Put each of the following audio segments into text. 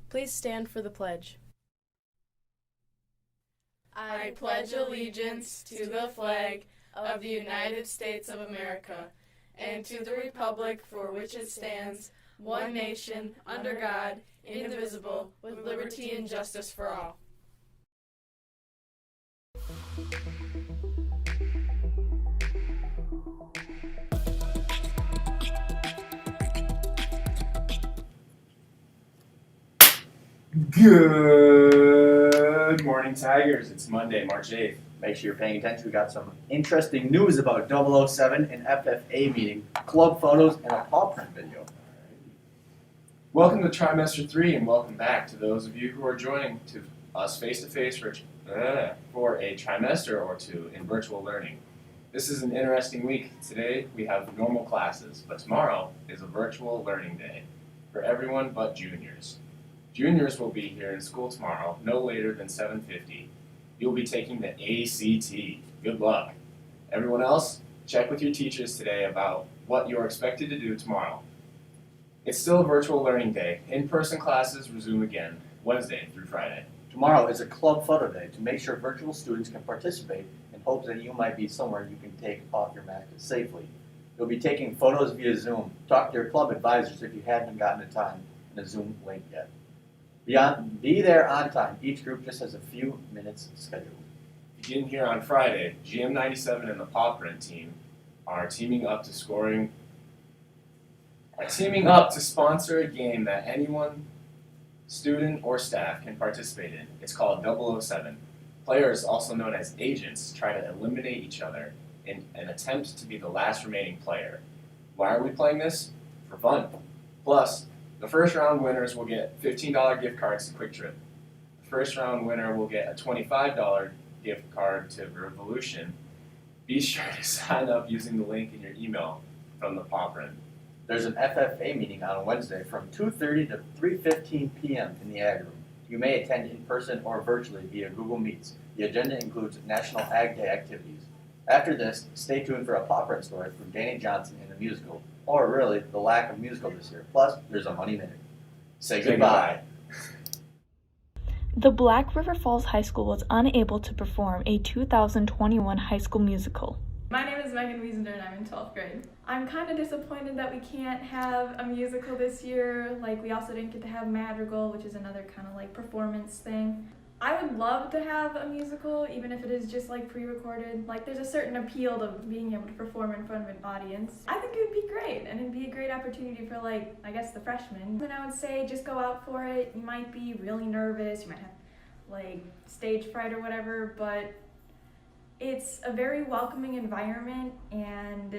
Please stand for the pledge. I pledge allegiance to the flag of the United States of America and to the republic for which it stands, one nation, under God, indivisible, with liberty and justice for all. Good morning, Tigers. It's Monday, March 8th. Make sure you're paying attention. We got some interesting news about 007, an FFA meeting, club photos, and a paw print video. Welcome to Trimester 3 and welcome back to those of you who are joining to us face-to-face for a trimester or two in virtual learning. This is an interesting week. Today we have normal classes, but tomorrow is a virtual learning day for everyone but juniors. Juniors will be here in school tomorrow, no later than 7:50. You'll be taking the ACT. Good luck. Everyone else, check with your teachers today about what you're expected to do tomorrow. It's still a virtual learning day. In-person classes resume again, Wednesday through Friday. Tomorrow is a club photo day to make sure virtual students can participate in hopes that you might be somewhere you can take off your mask safely. You'll be taking photos via Zoom. Talk to your club advisors if you haven't gotten a time and a Zoom link yet. Be there on time. Each group just has a few minutes scheduled. Begin here on Friday. GM97 and the paw print team are teaming up to sponsor a game that anyone, student or staff, can participate in. It's called 007. Players, also known as agents, try to eliminate each other in an attempt to be the last remaining player. Why are we playing this? For fun. Plus, the first round winners will get $15 gift cards to Quick Trip. The first round winner will get a $25 gift card to Revolution. Be sure to sign up using the link in your email from the paw print. There's an FFA meeting on Wednesday from 2:30 to 3:15 p.m. in the Ag Room. You may attend in person or virtually via Google Meets. The agenda includes National Ag Day activities. After this, stay tuned for a paw print story from Danny Johnson in the musical, or really, the lack of musical this year. Plus, there's a money minute. Say goodbye. The Black River Falls High School was unable to perform a 2021 high school musical. My name is Megan Wiesender and I'm in 12th grade. I'm kind of disappointed that we can't have a musical this year. Like, we also didn't get to have Madrigal, which is another kind of like performance thing. I would love to have a musical, even if it is just like pre-recorded. Like, there's a certain appeal to being able to perform in front of an audience. I think it would be great, and it'd be a great opportunity for, like, I guess the freshmen. And I would say just go out for it. You might be really nervous, you might have like stage fright or whatever, but it's a very welcoming environment, and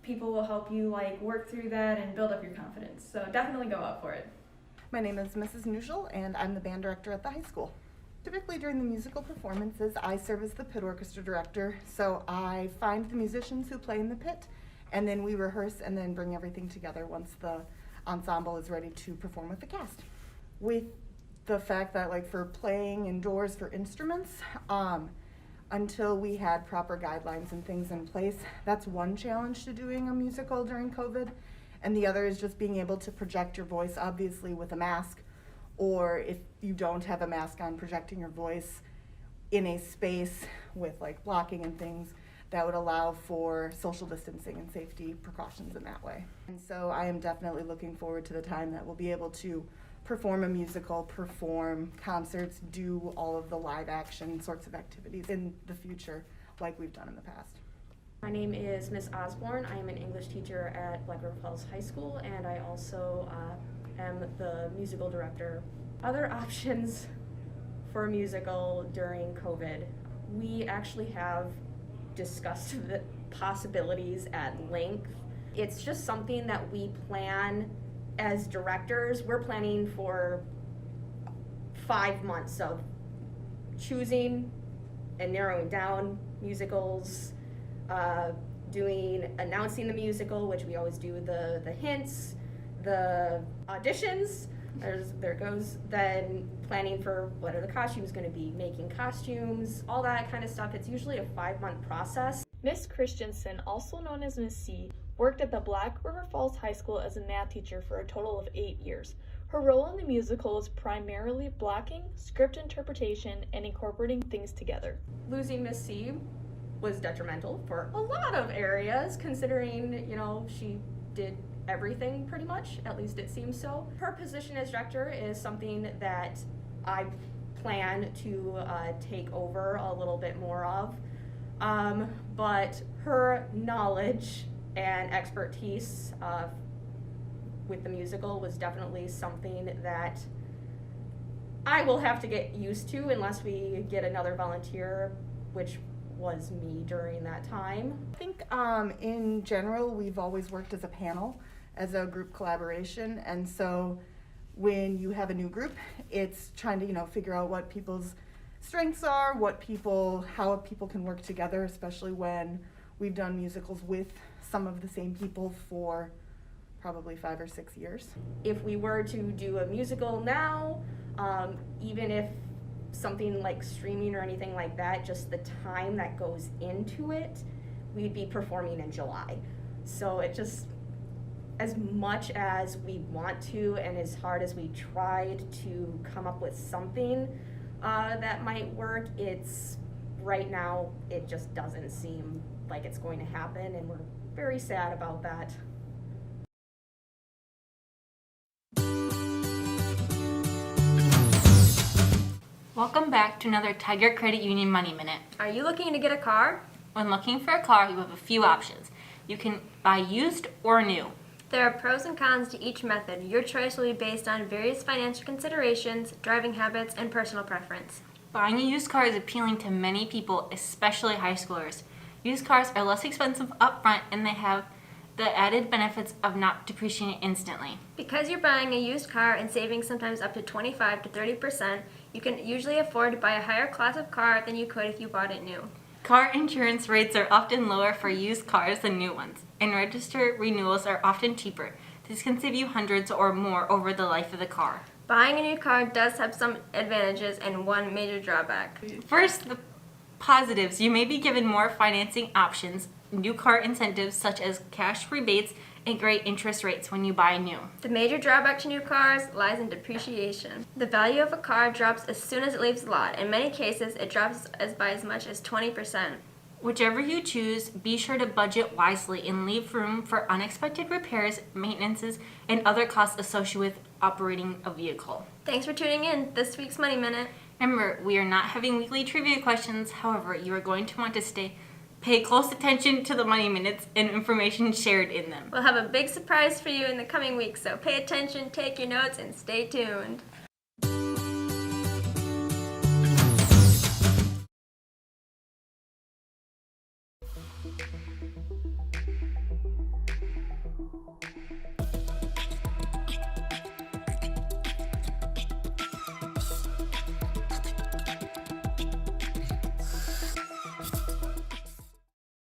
people will help you like work through that and build up your confidence. So definitely go out for it. My name is Mrs. Nuschel, and I'm the band director at the high school. Typically during the musical performances, I serve as the pit orchestra director, so I find the musicians who play in the pit, and then we rehearse and then bring everything together once the ensemble is ready to perform with the cast. With the fact that, like, for playing indoors for instruments, until we had proper guidelines and things in place, that's one challenge to doing a musical during COVID. And the other is just being able to project your voice, obviously with a mask, or if you don't have a mask on, projecting your voice in a space with like blocking and things that would allow for social distancing and safety precautions in that way. And so I am definitely looking forward to the time that we'll be able to perform a musical, perform concerts, do all of the live action sorts of activities in the future like we've done in the past. My name is Miss Osborne. I am an English teacher at Black River Falls High School, and I also am the musical director. Other options for a musical during COVID. We actually have discussed the possibilities at length. It's just something that we plan as directors. We're planning for 5 months of choosing and narrowing down musicals, announcing the musical, which we always do the hints, the auditions, there goes, then planning for what are the costumes going to be, making costumes, all that kind of stuff. It's usually a 5-month process. Miss Christensen, also known as Miss C, worked at the Black River Falls High School as a math teacher for a total of 8 years. Her role in the musical is primarily blocking, script interpretation, and incorporating things together. Losing Miss C was detrimental for a lot of areas, considering, she did everything pretty much, at least it seems so. Her position as director is something that I plan to take over a little bit more of, but her knowledge and expertise with the musical was definitely something that I will have to get used to unless we get another volunteer, which was me during that time. I think in general, we've always worked as a panel, as a group collaboration, and so when you have a new group, it's trying to figure out what people's strengths are, how people can work together, especially when we've done musicals with some of the same people for probably 5 or 6 years. If we were to do a musical now, even if something like streaming or anything like that, just the time that goes into it, we'd be performing in July. So it just, as much as we want to and as hard as we tried to come up with something that might work, right now it just doesn't seem like it's going to happen, and we're very sad about that. Welcome back to another Tiger Credit Union Money Minute. Are you looking to get a car? When looking for a car, you have a few options. You can buy used or new. There are pros and cons to each method. Your choice will be based on various financial considerations, driving habits, and personal preference. Buying a used car is appealing to many people, especially high schoolers. Used cars are less expensive upfront, and they have the added benefits of not depreciating instantly. Because you're buying a used car and saving sometimes up to 25 to 30%, you can usually afford to buy a higher class of car than you could if you bought it new. Car insurance rates are often lower for used cars than new ones, and register renewals are often cheaper. This can save you hundreds or more over the life of the car. Buying a new car does have some advantages and one major drawback. First, the positives. You may be given more financing options, new car incentives such as cash rebates, and great interest rates when you buy new. The major drawback to new cars lies in depreciation. The value of a car drops as soon as it leaves the lot. In many cases, it drops by as much as 20%. Whichever you choose, be sure to budget wisely and leave room for unexpected repairs, maintenances, and other costs associated with operating a vehicle. Thanks for tuning in this week's Money Minute. Remember, we are not having weekly trivia questions. However, you are going to want to pay close attention to the Money Minutes and information shared in them. We'll have a big surprise for you in the coming weeks, so pay attention, take your notes, and stay tuned.